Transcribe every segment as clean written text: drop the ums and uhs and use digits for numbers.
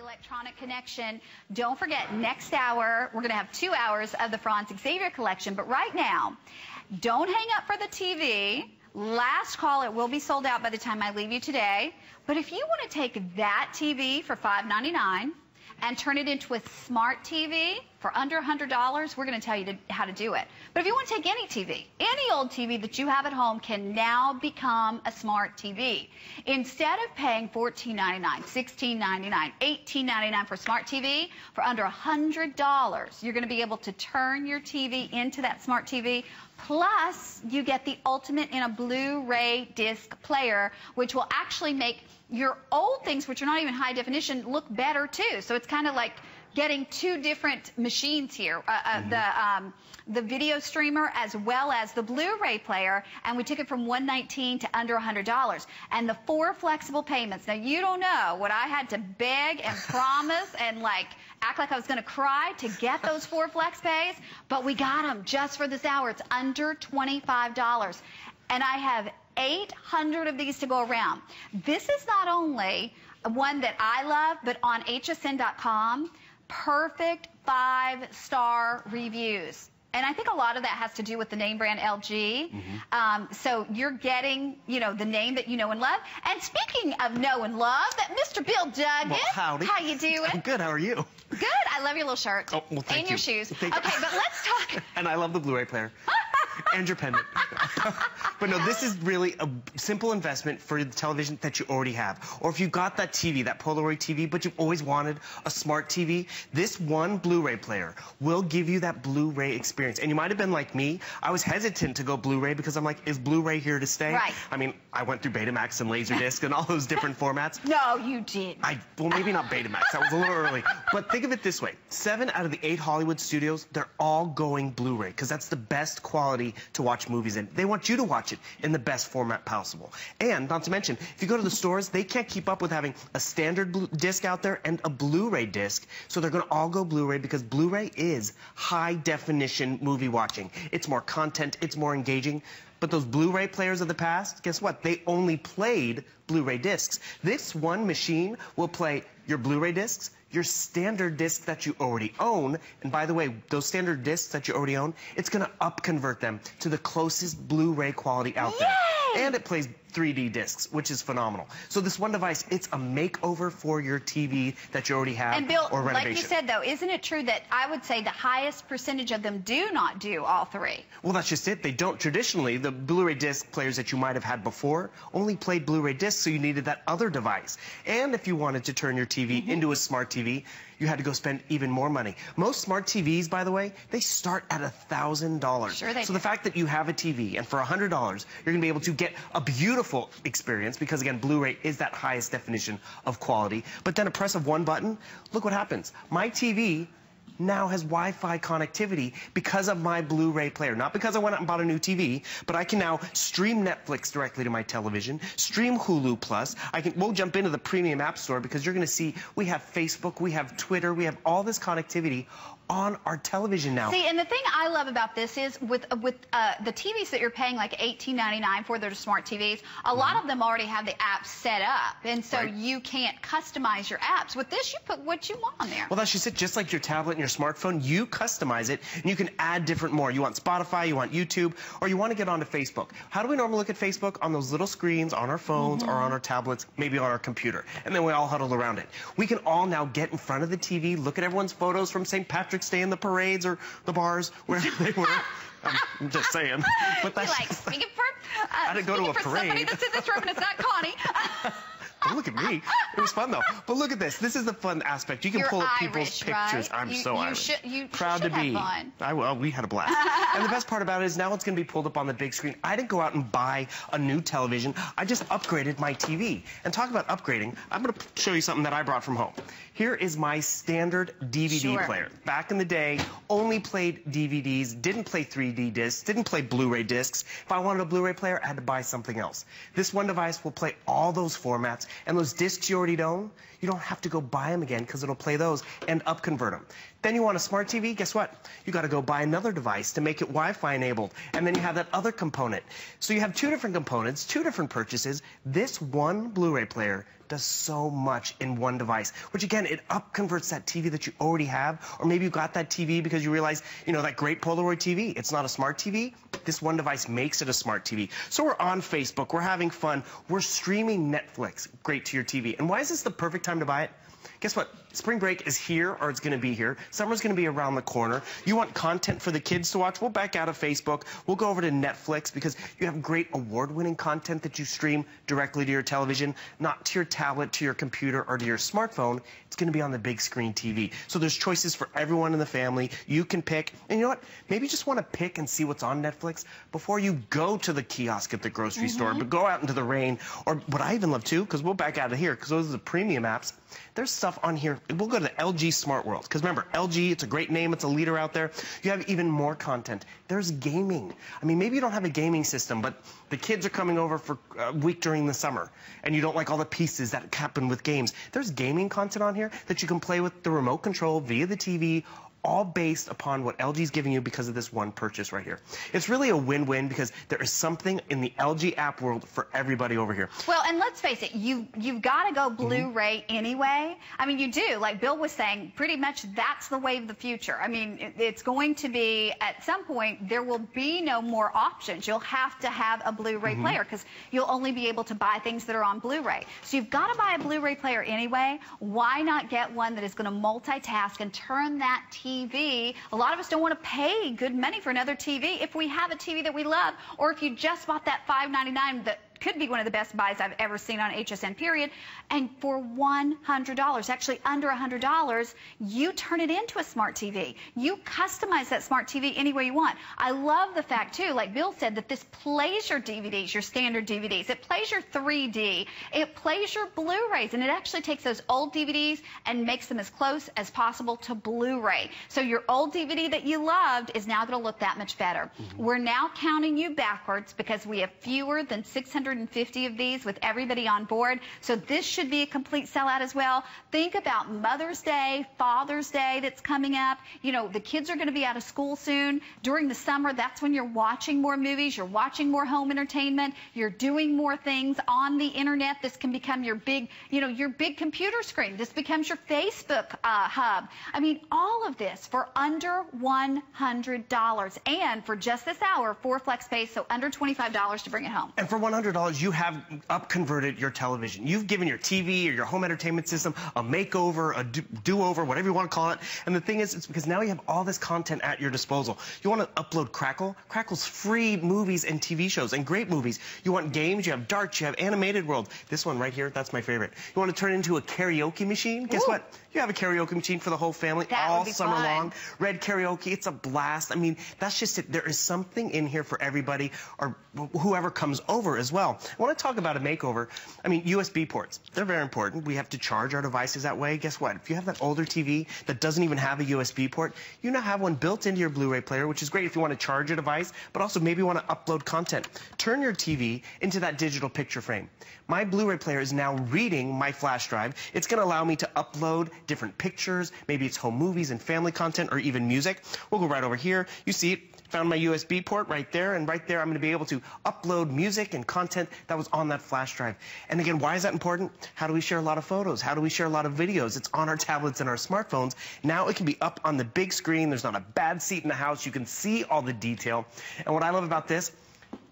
electronic connection. Don't forget, next hour, we're going to have 2 hours of the Franz Xavier collection. But right now, don't hang up for the TV. Last call, it will be sold out by the time I leave you today. But if you want to take that TV for $5.99 and turn it into a smart TV for under $100, we're going to tell you how to do it. But if you want to take any TV, any old TV that you have at home can now become a smart TV. Instead of paying $14.99, $16.99, $18.99 for a smart TV, for under $100, you're going to be able to turn your TV into that smart TV. Plus, you get the ultimate in a Blu-ray disc player, which will actually make your old things, which are not even high definition, look better too. So it's kind of like getting two different machines here, the video streamer as well as the Blu-ray player, and we took it from $119 to under $100. And the 4 flexible payments. Now, you don't know what I had to beg and promise and like act like I was going to cry to get those 4 flex pays, but we got them just for this hour. It's under $25. And I have 800 of these to go around. This is not only one that I love, but on hsn.com, perfect 5-star reviews. And I think a lot of that has to do with the name brand LG. So you're getting, you know, the name that you know and love. And speaking of know and love, that Mr. Bill Duggan. Well, howdy. How you doing? I'm good. How are you? Good. I love your little shirt. Oh, well, thank you. And your shoes. Thank you. Okay, but let's talk. And I love the Blu-ray player. And your pendant. But no, this is really a simple investment for the television that you already have. Or if you got that TV, that Polaroid TV, but you've always wanted a smart TV, this one Blu-ray player will give you that Blu-ray experience. And you might have been like me. I was hesitant to go Blu-ray because I'm like, is Blu-ray here to stay? Right. I mean, I went through Betamax and Laserdisc and all those different formats. No, you didn't. Well, maybe not Betamax. That was a little early. But think of it this way. 7 out of the 8 Hollywood studios, they're all going Blu-ray because that's the best quality to watch movies in. They want you to watch it in the best format possible. And not to mention, if you go to the stores, they can't keep up with having a standard disc out there and a Blu-ray disc. So they're going to all go Blu-ray because Blu-ray is high definition movie watching. It's more content, it's more engaging. But those Blu-ray players of the past, guess what? They only played Blu-ray discs. This one machine will play your Blu-ray discs, your standard disc that you already own. And by the way, those standard discs that you already own, it's going to up-convert them to the closest Blu-ray quality out there. And it plays 3D discs, which is phenomenal. So this one device, it's a makeover for your TV that you already have, and Bill, or renovation. like you said, though, isn't it true that I would say the highest percentage of them do not do all 3? Well, that's just it. They don't. Traditionally, the Blu-ray disc players that you might have had before only played Blu-ray discs, so you needed that other device. And if you wanted to turn your TV into a smart TV, you had to go spend even more money. Most smart TVs, by the way, they start at $1,000. Sure they do. So the fact that you have a TV and for $100, you're going to be able to get a beautiful experience because, again, Blu-ray is that highest definition of quality. But then a press of one button, look what happens. My TV now has Wi-Fi connectivity because of my Blu-ray player. Not because I went out and bought a new TV, but I can now stream Netflix directly to my television, stream Hulu Plus. We'll jump into the premium app store because you're going to see we have Facebook, we have Twitter, we have all this connectivity on our television now. See, and the thing I love about this is with the TVs that you're paying like $18.99 for, they're smart TVs, a lot of them already have the app set up, and so you can't customize your apps. With this, you put what you want on there. Well, that's just it. Just like your tablet and your smartphone, you customize it, and you can add different more. You want Spotify, you want YouTube, or you want to get onto Facebook. How do we normally look at Facebook? On those little screens, on our phones, or on our tablets, maybe on our computer, and then we all huddle around it. We can all now get in front of the TV, look at everyone's photos from St. Patrick's Day in the parades or the bars, wherever they were. I'm just saying. But that's like, speaking for, I didn't go to a parade. Somebody that's in this room and it's not Connie. Don't look at me. It was fun, though. But look at this. This is the fun aspect. You can pull up people's pictures. Right? I'm so Irish. You proud should to be. Have fun. Well, we had a blast. And the best part about it is now it's going to be pulled up on the big screen. I didn't go out and buy a new television. I just upgraded my TV. And talk about upgrading, I'm going to show you something that I brought from home. Here is my standard DVD player. Back in the day, only played DVDs, didn't play 3D discs, didn't play Blu-ray discs. If I wanted a Blu-ray player, I had to buy something else. This one device will play all those formats, and those discs you already own, you don't have to go buy them again because it'll play those and up-convert them. Then you want a smart TV, guess what? You got to go buy another device to make it Wi-Fi enabled, and then you have that other component. So you have 2 different components, 2 different purchases. This one Blu-ray player does so much in one device, which again, it upconverts that TV that you already have, or maybe you got that TV because you realize, you know, that great Polaroid TV, it's not a smart TV. This one device makes it a smart TV. So we're on Facebook, we're having fun, we're streaming Netflix, great to your TV. And why is this the perfect time to buy it? Guess what? Spring break is here, or it's going to be here. Summer's going to be around the corner. You want content for the kids to watch? We'll back out of Facebook. We'll go over to Netflix because you have great award-winning content that you stream directly to your television, not to your tablet, to your computer, or to your smartphone. It's going to be on the big screen TV. So there's choices for everyone in the family. You can pick. And you know what? Maybe you just want to pick and see what's on Netflix before you go to the kiosk at the grocery store, but go out into the rain. Or what I even love, too, because we'll back out of here, because those are the premium apps. There's stuff on here. We'll go to the LG Smart World, because remember, LG, it's a great name. It's a leader out there. You have even more content. There's gaming. I mean, maybe you don't have a gaming system, but the kids are coming over for a week during the summer, and you don't like all the pieces that happen with games. There's gaming content on here that you can play with the remote control via the TV, all based upon what LG's giving you because of this one purchase right here. It's really a win-win because there is something in the LG app world for everybody over here. Well, and let's face it, you've got to go Blu-ray anyway. I mean, you do. Like Bill was saying, pretty much that's the way of the future. I mean, it's going to be, at some point, there will be no more options. You'll have to have a Blu-ray player because you'll only be able to buy things that are on Blu-ray. So you've got to buy a Blu-ray player anyway. Why not get one that is going to multitask and turn that TV? A lot of us don't want to pay good money for another TV if we have a TV that we love, or if you just bought that $5.99 that could be one of the best buys I've ever seen on HSN, period. And for $100, actually under $100, you turn it into a smart TV. You customize that smart TV any way you want. I love the fact, too, like Bill said, that this plays your DVDs, your standard DVDs. It plays your 3D. It plays your Blu-rays. And it actually takes those old DVDs and makes them as close as possible to Blu-ray. So your old DVD that you loved is now going to look that much better. We're now counting you backwards because we have fewer than 650 of these with everybody on board. So this should be a complete sellout as well. Think about Mother's Day, Father's Day that's coming up. You know, the kids are going to be out of school soon. During the summer, that's when you're watching more movies, you're watching more home entertainment, you're doing more things on the internet. This can become your big, you know, your big computer screen. This becomes your Facebook hub. I mean, all of this for under $100. And for just this hour, 4 flex pays, so under $25 to bring it home. And for $100, you have up-converted your television. You've given your TV or your home entertainment system a makeover, a do-over, whatever you want to call it. And the thing is, it's because now you have all this content at your disposal. You want to upload Crackle? Crackle's free movies and TV shows and great movies. You want games? You have darts, you have animated world. This one right here, that's my favorite. You want to turn it into a karaoke machine? Guess what? You have a karaoke machine for the whole family all summer long. Red karaoke, it's a blast. I mean, that's just it. There is something in here for everybody, or whoever comes over as well. I want to talk about a makeover. I mean, USB ports, they're very important. We have to charge our devices that way. Guess what? If you have that older TV that doesn't even have a USB port, you now have one built into your Blu-ray player, which is great if you want to charge a device, but also maybe you want to upload content. Turn your TV into that digital picture frame. My Blu-ray player is now reading my flash drive. It's going to allow me to upload different pictures. Maybe it's home movies and family content or even music. We'll go right over here. You see it. Found my USB port right there, and right there I'm going to be able to upload music and content that was on that flash drive. And again, why is that important? How do we share a lot of photos? How do we share a lot of videos? It's on our tablets and our smartphones. Now it can be up on the big screen. There's not a bad seat in the house. You can see all the detail. And what I love about this,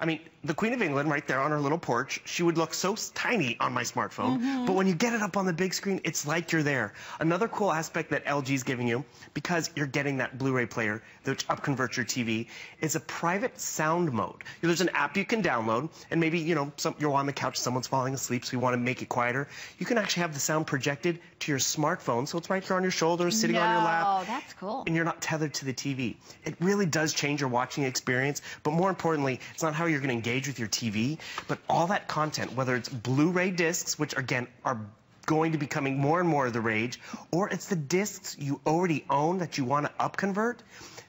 I mean, the Queen of England right there on her little porch, she would look so tiny on my smartphone, but when you get it up on the big screen, it's like you're there. Another cool aspect that LG's giving you, because you're getting that Blu-ray player, which upconverts your TV, is a private sound mode. There's an app you can download, and maybe, you know, you're on the couch, someone's falling asleep, so you want to make it quieter. You can actually have the sound projected to your smartphone, so it's right here on your shoulder, sitting on your lap. Oh, that's cool. And you're not tethered to the TV. It really does change your watching experience, but more importantly, it's not how you're going to engage with your TV, but all that content, whether it's Blu-ray discs, which again are going to be becoming more and more the rage, or it's the discs you already own that you want to upconvert,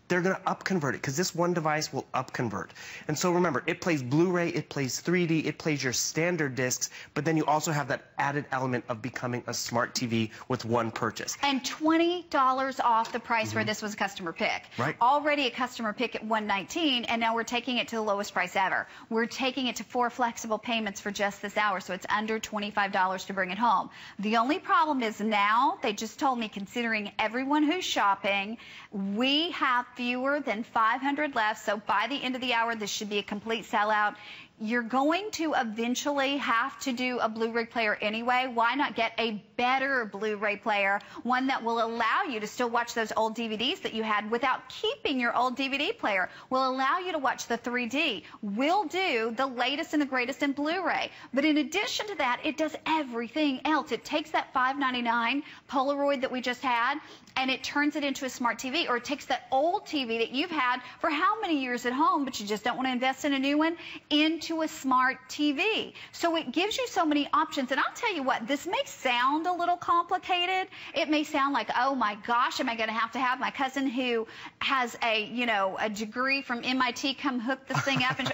they're going to upconvert it because this one device will upconvert. And so remember, it plays Blu-ray, it plays 3D, it plays your standard discs, but then you also have that added element of becoming a smart TV with one purchase. And $20 off the price where this was a customer pick. Right. Already a customer pick at $119, and now we're taking it to the lowest price ever. We're taking it to 4 flexible payments for just this hour, so it's under $25 to bring it home. The only problem is now, they just told me, considering everyone who's shopping, we have fewer than 500 left, so by the end of the hour, this should be a complete sellout. You're going to eventually have to do a Blu-ray player anyway. Why not get a better Blu-ray player, one that will allow you to still watch those old DVDs that you had without keeping your old DVD player, will allow you to watch the 3D, will do the latest and the greatest in Blu-ray. But in addition to that, it does everything else. It takes that $5.99 Polaroid that we just had, and it turns it into a smart TV, or it takes that old TV that you've had for how many years at home, but you just don't want to invest in a new one, into a smart TV. So it gives you so many options. And I'll tell you what, this may sound a little complicated. It may sound like, oh my gosh, am I going to have my cousin who has a, a degree from MIT come hook this thing up? And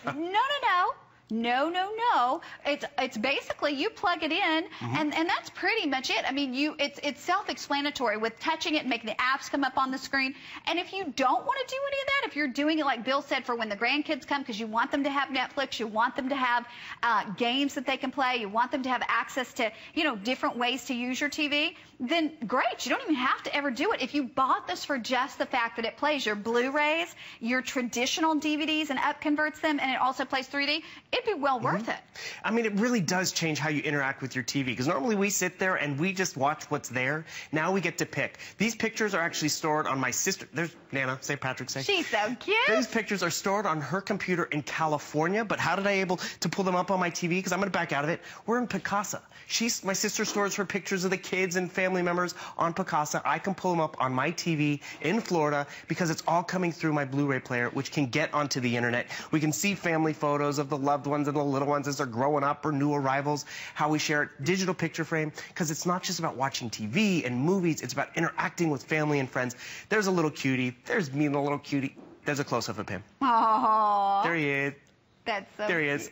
No. It's basically you plug it in, and that's pretty much it. I mean, it's self-explanatory with touching it and making the apps come up on the screen. And if you don't want to do any of that, if you're doing it like Bill said for when the grandkids come, because you want them to have Netflix, you want them to have games that they can play, you want them to have access to, different ways to use your TV, then great. You don't even have to ever do it. If you bought this for just the fact that it plays your Blu-rays, your traditional DVDs, and upconverts them, and it also plays 3D, it'd be well worth it. I mean, it really does change how you interact with your TV, because normally we sit there and we just watch what's there. Now we get to pick. These pictures are actually stored on my sister. There's Nana, St. Patrick's Day. She's so cute. These pictures are stored on her computer in California, but how did I able to pull them up on my TV? Because I'm going to back out of it. We're in Picasa. My sister stores her pictures of the kids and family members on Picasa. I can pull them up on my TV in Florida because it's all coming through my Blu-ray player, which can get onto the internet. We can see family photos of the loved ones and the little ones as they're growing up or new arrivals, how we share it, digital picture frame, because it's not just about watching TV and movies, it's about interacting with family and friends. There's a little cutie. There's me and the little cutie. There's a close-up of him. Aww. There he is. That's so There he is.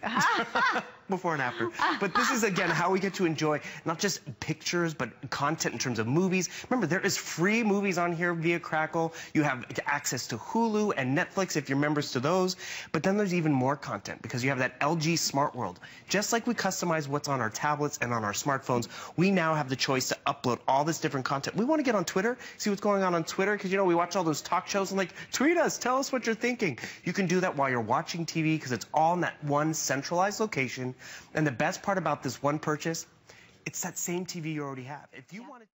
Before and after. But this is, again, how we get to enjoy not just pictures, but content in terms of movies. Remember, there is free movies on here via Crackle. You have access to Hulu and Netflix if you're members to those. But then there's even more content because you have that LG Smart World. Just like we customize what's on our tablets and on our smartphones, we now have the choice to upload all this different content. We want to get on Twitter, see what's going on Twitter, because, we watch all those talk shows and, tweet us, tell us what you're thinking. You can do that while you're watching TV because it's all in that one centralized location. And the best part about this one purchase, it's that same TV you already have. If you want to